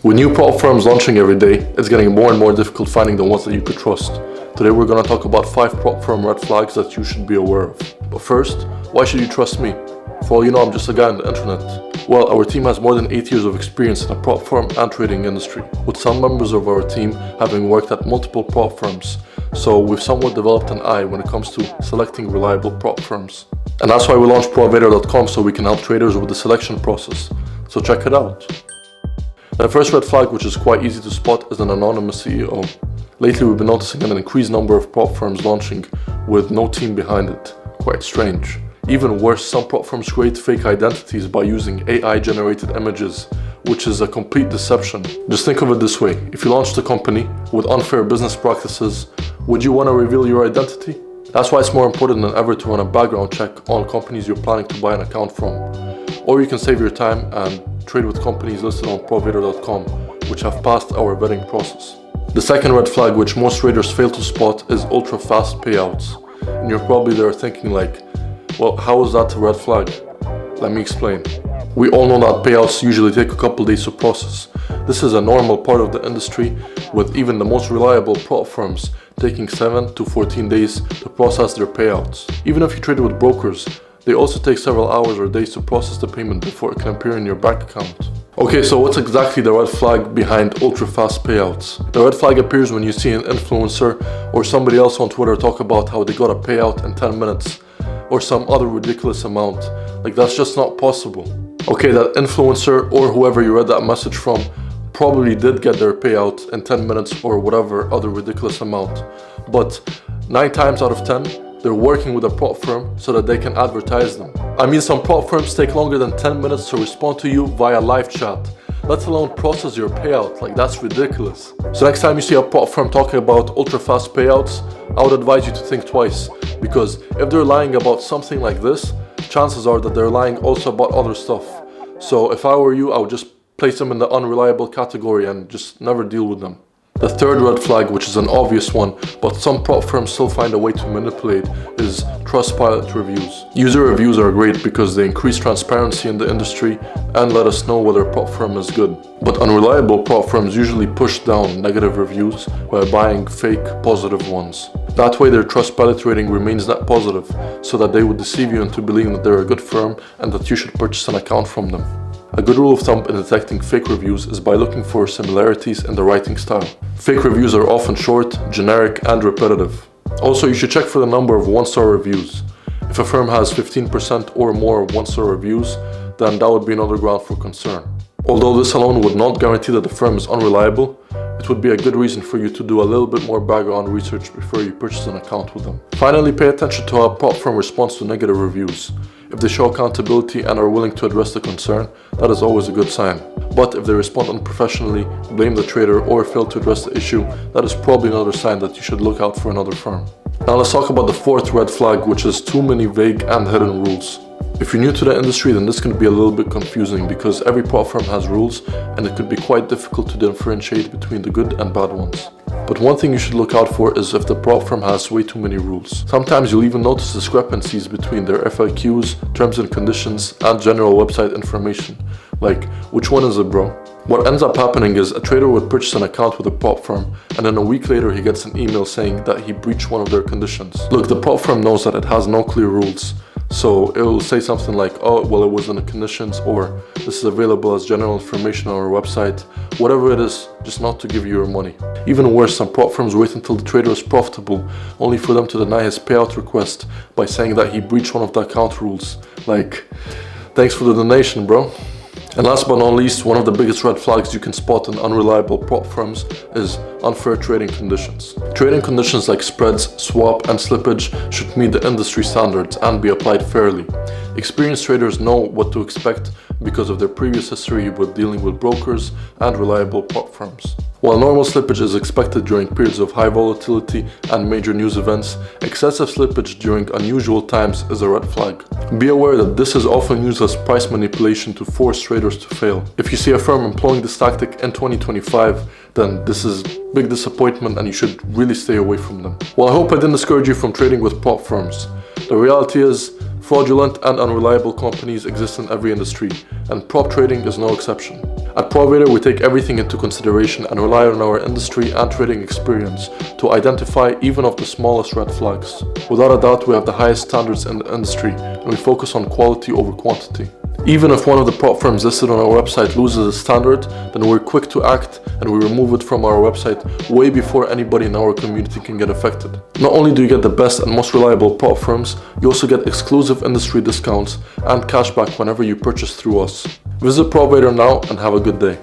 With new prop firms launching every day, it's getting more and more difficult finding the ones that you could trust. Today we're going to talk about 5 prop firm red flags that you should be aware of. But first, why should you trust me? For all you know, I'm just a guy on the internet. Well, our team has more than 8 years of experience in the prop firm and trading industry, with some members of our team having worked at multiple prop firms. So we've somewhat developed an eye when it comes to selecting reliable prop firms. And that's why we launched Propvator.com, so we can help traders with the selection process. So check it out. The first red flag, which is quite easy to spot, is an anonymous CEO. Lately we've been noticing an increased number of prop firms launching with no team behind it. Quite strange. Even worse, some prop firms create fake identities by using AI-generated images, which is a complete deception. Just think of it this way: if you launched a company with unfair business practices, would you want to reveal your identity? That's why it's more important than ever to run a background check on companies you're planning to buy an account from. Or you can save your time and trade with companies listed on Propvator.com, which have passed our vetting process. The second red flag, which most traders fail to spot, is ultra-fast payouts. And you're probably there thinking like, well, how is that a red flag? Let me explain. We all know that payouts usually take a couple days to process. This is a normal part of the industry, with even the most reliable prop firms taking 7 to 14 days to process their payouts. Even if you trade with brokers, they also take several hours or days to process the payment before it can appear in your bank account. Okay, so what's exactly the red flag behind ultra-fast payouts? The red flag appears when you see an influencer or somebody else on Twitter talk about how they got a payout in 10 minutes or some other ridiculous amount. Like, that's just not possible. Okay, that influencer or whoever you read that message from probably did get their payout in 10 minutes or whatever other ridiculous amount. But 9 times out of 10, they're working with a prop firm so that they can advertise them. I mean, some prop firms take longer than 10 minutes to respond to you via live chat, let alone process your payout. Like, that's ridiculous. So next time you see a prop firm talking about ultra-fast payouts, I would advise you to think twice, because if they're lying about something like this, chances are that they're lying also about other stuff. So if I were you, I would just place them in the unreliable category and just never deal with them. The third red flag, which is an obvious one, but some prop firms still find a way to manipulate, is Trustpilot Reviews. User reviews are great because they increase transparency in the industry and let us know whether a prop firm is good. But unreliable prop firms usually push down negative reviews by buying fake positive ones. That way their Trustpilot rating remains net positive, so that they would deceive you into believing that they're a good firm and that you should purchase an account from them. A good rule of thumb in detecting fake reviews is by looking for similarities in the writing style. Fake reviews are often short, generic, and repetitive. Also, you should check for the number of 1-star reviews. If a firm has 15% or more of 1-star reviews, then that would be another ground for concern. Although this alone would not guarantee that the firm is unreliable, it would be a good reason for you to do a little bit more background research before you purchase an account with them. Finally, pay attention to how a prop firm responds to negative reviews. If they show accountability and are willing to address the concern, that is always a good sign. But if they respond unprofessionally, blame the trader, or fail to address the issue, that is probably another sign that you should look out for another firm. Now let's talk about the fourth red flag, which is too many vague and hidden rules. If you're new to the industry, then this can be a little bit confusing because every prop firm has rules and it could be quite difficult to differentiate between the good and bad ones. But one thing you should look out for is if the prop firm has way too many rules. Sometimes you'll even notice discrepancies between their FAQs, terms and conditions, and general website information. Like, which one is it, bro? What ends up happening is a trader would purchase an account with a prop firm, and then a week later he gets an email saying that he breached one of their conditions. Look, the prop firm knows that it has no clear rules. So it will say something like, oh, well, it was in the conditions, or this is available as general information on our website. Whatever it is, just not to give you your money. Even worse, some prop firms wait until the trader is profitable, only for them to deny his payout request by saying that he breached one of the account rules. Like, thanks for the donation, bro. And last but not least, one of the biggest red flags you can spot in unreliable prop firms is unfair trading conditions. Trading conditions like spreads, swap, and slippage should meet the industry standards and be applied fairly. Experienced traders know what to expect because of their previous history with dealing with brokers and reliable prop firms. While normal slippage is expected during periods of high volatility and major news events, excessive slippage during unusual times is a red flag. Be aware that this is often used as price manipulation to force traders to fail. If you see a firm employing this tactic in 2025, then this is big disappointment and you should really stay away from them. Well, I hope I didn't discourage you from trading with prop firms. The reality is, Fraudulent and unreliable companies exist in every industry, and prop trading is no exception. At Propvator, we take everything into consideration and rely on our industry and trading experience to identify even of the smallest red flags. Without a doubt, we have the highest standards in the industry, and we focus on quality over quantity. Even if one of the prop firms listed on our website loses a standard, then we're quick to act and we remove it from our website way before anybody in our community can get affected. Not only do you get the best and most reliable prop firms, you also get exclusive industry discounts and cashback whenever you purchase through us. Visit Propvator now and have a good day.